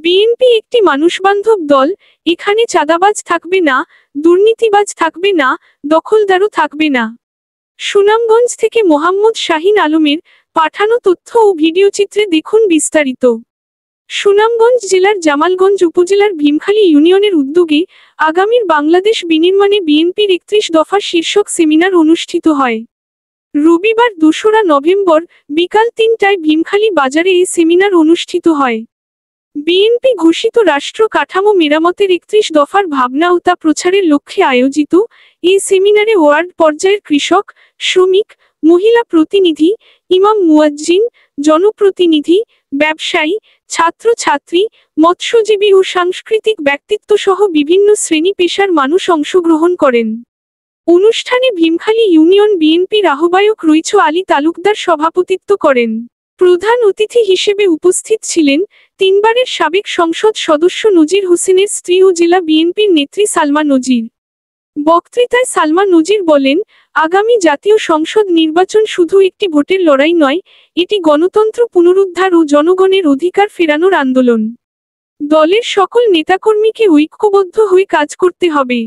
BNP একটি মানুষবান্ধব দল। এখানে চাঁদাবাজ থাকবে না, দুর্নীতিবাজ থাকবে না, দখলদারও থাকবে না। সুনামগঞ্জ থেকে মোহাম্মদ শাহিন আলমের পাঠানো তথ্য ও ভিডিওচিত্রে দেখুন বিস্তারিত। সুনামগঞ্জ জেলার জামালগঞ্জ উপজেলার ভীমখালী ইউনিয়নের উদ্যোগে আগামীর বাংলাদেশ বিনির্মাণে বিএনপির ৩১ দফা শীর্ষক সেমিনার অনুষ্ঠিত হয়। রবিবার ২রা নভেম্বর বিকাল ৩টায় ভীমখালী বাজারে এই সেমিনার অনুষ্ঠিত হয়। বিএনপি ঘোষিত রাষ্ট্র কাঠামো মেরামতের ৩১ দফার ভাবনা ও তা প্রচারের লক্ষ্যে আয়োজিত এই সেমিনারে ওয়ার্ড পর্যায়ের কৃষক, শ্রমিক, মহিলা প্রতিনিধি, ইমাম মুয়াজ্জিন, জনপ্রতিনিধি, ব্যবসায়ী, ছাত্রছাত্রী, মৎস্যজীবী ও সাংস্কৃতিক ব্যক্তিত্বসহ বিভিন্ন শ্রেণী পেশার মানুষ অংশগ্রহণ করেন। অনুষ্ঠানে ভীমখালী ইউনিয়ন বিএনপির আহ্বায়ক রইছু আলী তালুকদার সভাপতিত্ব করেন। প্রধান অতিথি হিসেবে উপস্থিত ছিলেন তিনবারের সাবেক সংসদ সদস্য নজির হোসেনের স্ত্রী ও জেলা বিএনপির নেত্রী সালমা নজির। বক্তৃতায় সালমা নজির বলেন, আগামী জাতীয় সংসদ নির্বাচন শুধু একটি ভোটের লড়াই নয়, এটি গণতন্ত্র পুনরুদ্ধার ও জনগণের অধিকার ফেরানোর আন্দোলন। দলের সকল নেতাকর্মীকে ঐক্যবদ্ধ হয়ে কাজ করতে হবে।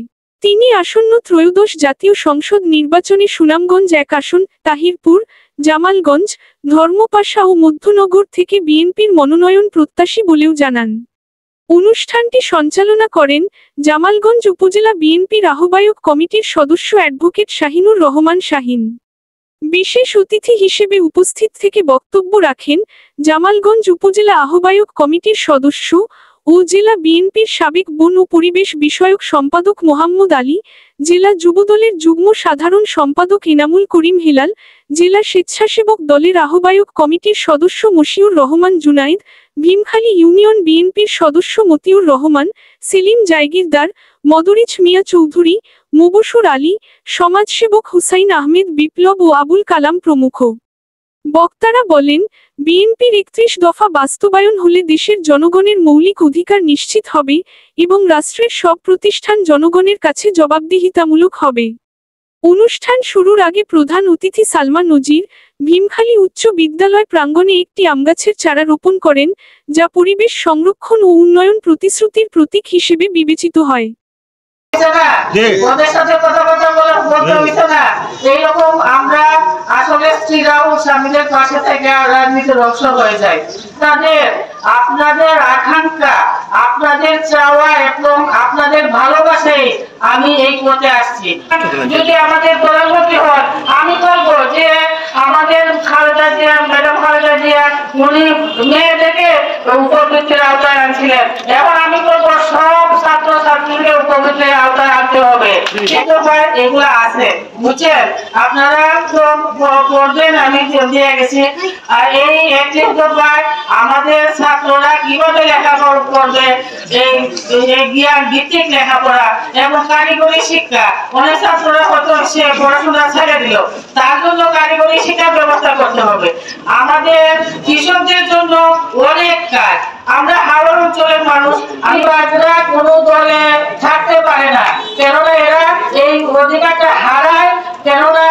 তিনি আসন্ন ত্রয়োদশ জাতীয় সংসদ নির্বাচনে সুনামগঞ্জ ১ আসন, তাহিরপুর, জামালগঞ্জ, ধর্মপাশা ও মধ্যনগর থেকে বিএনপির মনোনয়ন প্রত্যাশী বলেও জানান। অনুষ্ঠানটি সঞ্চালনা করেন জামালগঞ্জ উপজেলা বিএনপির আহ্বায়ক কমিটির সদস্য অ্যাডভোকেট শাহিনুর রহমান শাহিন। বিশেষ অতিথি হিসেবে উপস্থিত থেকে বক্তব্য রাখেন জামালগঞ্জ উপজেলা আহ্বায়ক কমিটির সদস্য ও জেলা বিএনপির সাবেক বন ও পরিবেশ বিষয়ক সম্পাদক মোহাম্মদ আলী, জেলা যুবদলের যুগ্ম সাধারণ সম্পাদক এনামুল করিম হেলাল, জেলা স্বেচ্ছাসেবক দলের আহ্বায়ক কমিটির সদস্য মশিউর রহমান জুনাইদ, ভীমখালী ইউনিয়ন বিএনপির সদস্য মতিউর রহমান, সেলিম জায়গিরদার, মদরিচ মিয়া চৌধুরী, মুবশর আলী, সমাজসেবক হুসাইন আহমেদ বিপ্লব ও আবুল কালাম প্রমুখ। বক্তারা বলেন, বিএনপির ৩১ দফা বাস্তবায়ন হলে দেশের জনগণের মৌলিক অধিকার নিশ্চিত হবে এবং রাষ্ট্রের সব প্রতিষ্ঠান জনগণের কাছে জবাবদিহিতামূলক হবে। অনুষ্ঠান শুরুর আগে প্রধান অতিথি সালমা নজির ভীমখালী উচ্চ বিদ্যালয় প্রাঙ্গণে একটি আমগাছের চারা রোপণ করেন, যা পরিবেশ সংরক্ষণ ও উন্নয়ন প্রতিশ্রুতির প্রতীক হিসেবে বিবেচিত হয়। ওদের সাথে কথাবার্তা বলতে হইতো না। এইরকম আমরা আসলে স্ত্রীরাও স্বামীদের পাশে থেকে রাজনীতির অংশ হয়ে যায়। আপনাদের আকাঙ্ক্ষা, আপনাদের চাওয়া এবং আপনাদের ভালোবাসায় আমি এই পথে আসছি। যদি আমাদের প্রধানমন্ত্রী হন, আমি বলবো যে আমাদের খালেদা জিয়া, ম্যাডাম খালেদা জিয়া, উনি মেয়েদেরকে উপবৃত্তির আওতায় আনছিলেন। এখন আমি বলবো সব ছাত্র ছাত্রীকে উপবৃত্তির আওতায় আনতে হবে। এগুলো আছে, বুঝছেন? আপনারা তো পড়বেন, আমি দিয়ে গেছি। আর এই ৩১ দফায় আমাদের ছাত্ররা কিভাবে লেখাপড়া করবে, এই জ্ঞান ভিত্তিক লেখাপড়া এবং কারিগরি শিক্ষা। অনেক ছাত্ররা হয়তো সে পড়াশোনা ছেড়ে দিল, তার জন্য কারিগরি শিক্ষার ব্যবস্থা করতে হবে। আমাদের কৃষকদের জন্য অনেক কাজ। আমরা হাওড় অঞ্চলের মানুষ, আমরা কোনো দলে থাকতে পারে না, কেননা এরা এই অধিকারটা হারায়, কেননা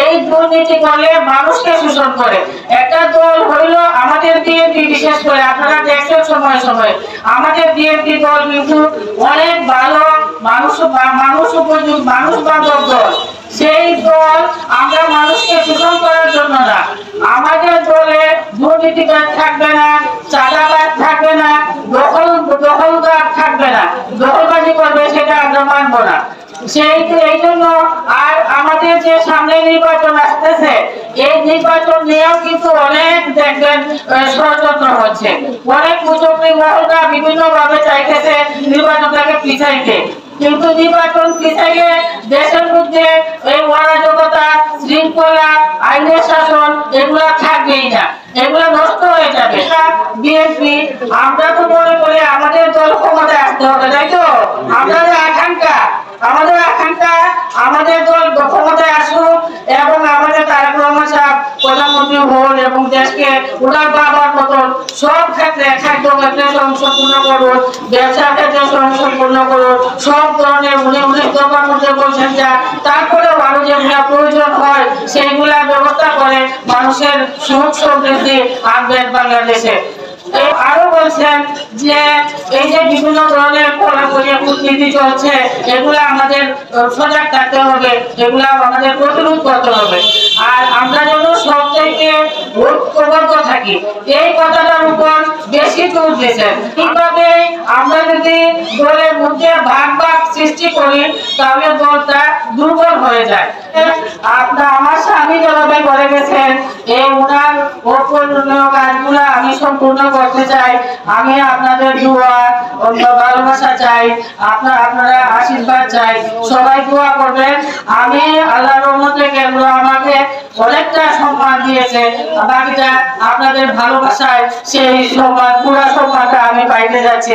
এই দুর্নীতি করলে মানুষকে শোষণ করে। একটা দল হইল আমাদের বিএনপি, বিশেষ করে আপনারা দেখছেন সময় সময় আমাদের বিএনপি দল কিন্তু অনেক ভালো মানুষ উপযোগী, মানুষ বান্ধব দল। সেই দল আমরা মানুষকে শোষণ করার জন্য না। আমাদের দলে দুর্নীতিবাদ থাকবে না, চাঁদাবাদ থাকবে না, দখলদার থাকবে না, দখলবাজি করবে সেটা আমরা মানবো না। এই জন্য আর আমাদের যে সামনে নির্বাচন আসতেছে, এই নির্বাচন নিয়েও কিন্তু অনেক দেখবেন ষড়যন্ত্র হচ্ছে। অনেক কুচক্রী মহলরা বিভিন্ন ভাবে চাইতেছে নির্বাচনটাকে পিছাইতে, কিন্তু নির্বাচন পিছাইলে দেশের মধ্যে এই অরাজকতা, শৃঙ্খলা, আইনের শাসন এগুলা থাকবেই না, এগুলা নষ্ট হয়ে যাবে। বিএনপি আমরা তো মনে করি আমাদের দল ক্ষমতায় আসতে হবে, তাই তো? আমাদের আকাঙ্ক্ষা আমাদের দল ক্ষমতায় আসুক এবং আমাদের তারেক রহমান সাহেব প্রধানমন্ত্রী হন এবং দেশকে ওনার বাবার মতন সব ক্ষেত্রে, খাদ্য ক্ষেত্রে সম্পূর্ণ করুন, ব্যবসার ক্ষেত্রে সম্পূর্ণ করুন, সব ধরনের উনি দফার মধ্যে বলছেন যা, তারপরে আরো যেগুলা প্রয়োজন হয় সেইগুলা ব্যবস্থা করে মানুষের সুখ সমৃদ্ধি আনবেন বাংলাদেশে। আরো বলছেন যে এই যে বিভিন্ন ধরনের কূটনীতি চলছে, এগুলো আমাদের সজাগ থাকতে হবে, এগুলো আমাদের প্রতিরোধ করতে হবে। আর আমরা যেন সব থেকে ঐক্যবদ্ধ থাকি, এই কথাটার উপর বেশি জোর দিয়েছেন। এইভাবে আমরা যদি দলের মধ্যে ভাগ ভাগ সৃষ্টি করি তাহলে দলটা দুর্বল হয়ে যায়। আমার স্বামী যেভাবে করে গেছেন, এই উনার অপূর্ণীয় কাজগুলো আমি সম্পূর্ণ করতে চাই। আমি আপনাদের দোয়া ভালোবাসা চাই, আপনারা আশীর্বাদ চাই, সবাই দোয়া করবেন। আমি আল্লাহর রহমতে কেন্দ্র আমাকে অনেকটা সম্মান দিয়েছে, বাকিটা আপনাদের ভালোবাসায় সেই সম্মান, পুরা সম্মানটা আমি পাইতে যাচ্ছি।